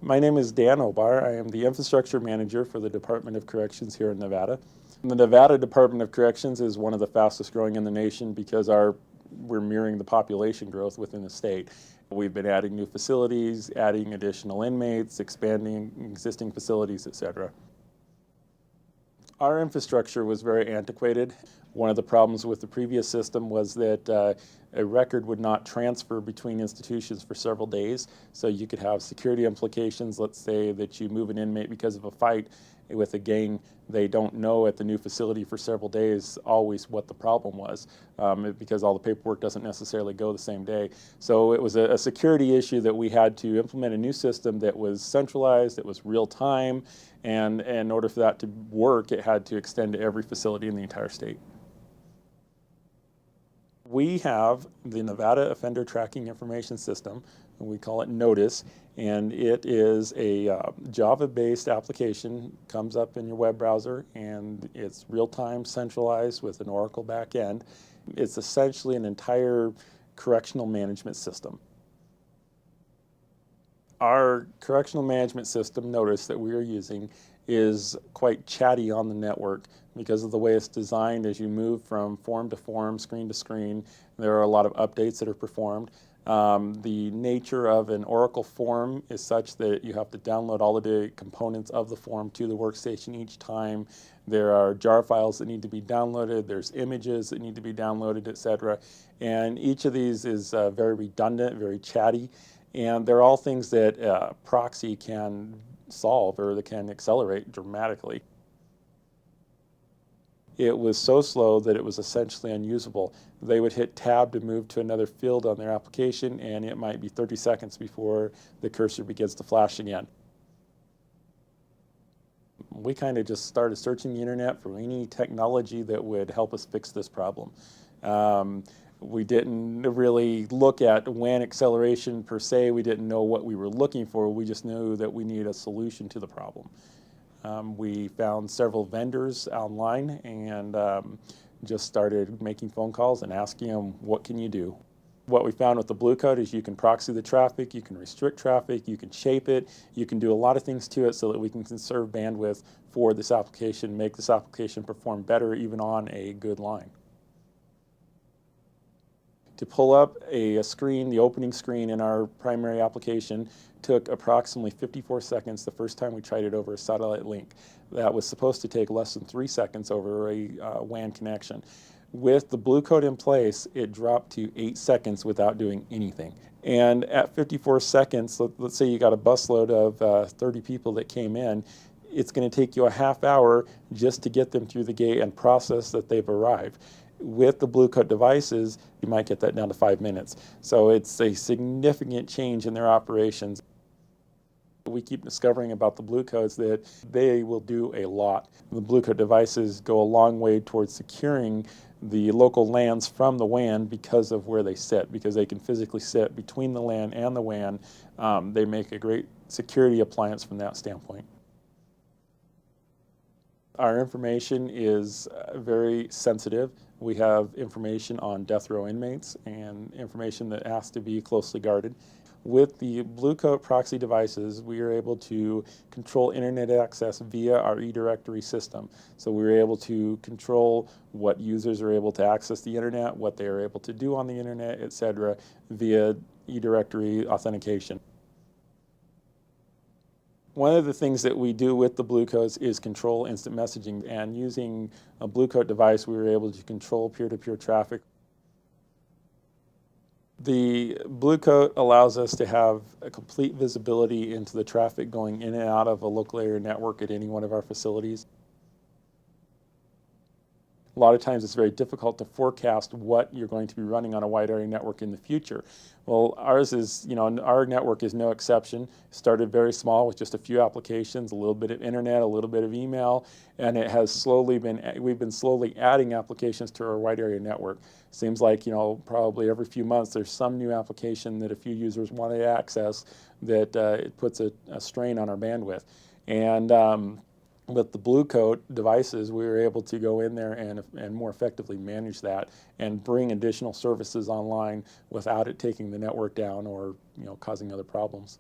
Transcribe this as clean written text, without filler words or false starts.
My name is Dan Obar. I am the infrastructure manager for the Department of Corrections here in Nevada. The Nevada Department of Corrections is one of the fastest growing in the nation because we're mirroring the population growth within the state. We've been adding new facilities, adding additional inmates, expanding existing facilities, etc. Our infrastructure was very antiquated. One of the problems with the previous system was that a record would not transfer between institutions for several days. So you could have security implications. Let's say that you move an inmate because of a fight with a gang. They don't know at the new facility for several days always what the problem was because all the paperwork doesn't necessarily go the same day. So it was a security issue that we had to implement a new system that was centralized, that was real time, and in order for that to work, it had to extend to every facility in the entire state. We have the Nevada Offender Tracking Information System, and we call it NOTIS, and it is a Java-based application, comes up in your web browser, and it's real-time centralized with an Oracle backend. It's essentially an entire correctional management system. Our correctional management system, NOTIS, that we are using is quite chatty on the network because of the way it's designed. As you move from form to form, screen to screen, there are a lot of updates that are performed. The nature of an Oracle form is such that you have to download all of the components of the form to the workstation each time. There are jar files that need to be downloaded, there's images that need to be downloaded, etc. And each of these is very redundant, very chatty, and they're all things that proxy can solve or that can accelerate dramatically. It was so slow that it was essentially unusable. They would hit tab to move to another field on their application, and it might be 30 seconds before the cursor begins to flash again. We kind of just started searching the internet for any technology that would help us fix this problem. We didn't really look at WAN acceleration per se. We didn't know what we were looking for. We just knew that we needed a solution to the problem. We found several vendors online and just started making phone calls and asking them, what can you do? What we found with the Blue Code is you can proxy the traffic, you can restrict traffic, you can shape it, you can do a lot of things to it so that we can conserve bandwidth for this application, make this application perform better even on a good line. To pull up a screen, the opening screen in our primary application took approximately 54 seconds the first time we tried it over a satellite link. That was supposed to take less than 3 seconds over a WAN connection. With the Blue Code in place, it dropped to 8 seconds without doing anything. And at 54 seconds, let's say you got a busload of 30 people that came in, it's going to take you a half hour just to get them through the gate and process that they've arrived. With the Blue Code devices, you might get that down to 5 minutes. So it's a significant change in their operations. We keep discovering about the Blue Codes that they will do a lot. The Blue Code devices go a long way towards securing the local LANs from the WAN because of where they sit, because they can physically sit between the LAN and the WAN. They make a great security appliance from that standpoint. Our information is very sensitive. We have information on death row inmates and information that has to be closely guarded. With the Blue Code proxy devices, we are able to control internet access via our eDirectory system. So we were able to control what users are able to access the internet, what they are able to do on the internet, etc., via eDirectory authentication. One of the things that we do with the Blue Codes is control instant messaging, and using a Blue Code device, we were able to control peer-to-peer traffic. The Blue Code allows us to have a complete visibility into the traffic going in and out of a local area network at any one of our facilities. A lot of times it's very difficult to forecast what you're going to be running on a wide area network in the future. Well, ours is, our network is no exception. It started very small with just a few applications, a little bit of internet, a little bit of email, and it has we've been slowly adding applications to our wide area network. Seems like, probably every few months there's some new application that a few users want to access that it puts a strain on our bandwidth. And with the Blue Code devices, we were able to go in there and more effectively manage that and bring additional services online without it taking the network down or causing other problems.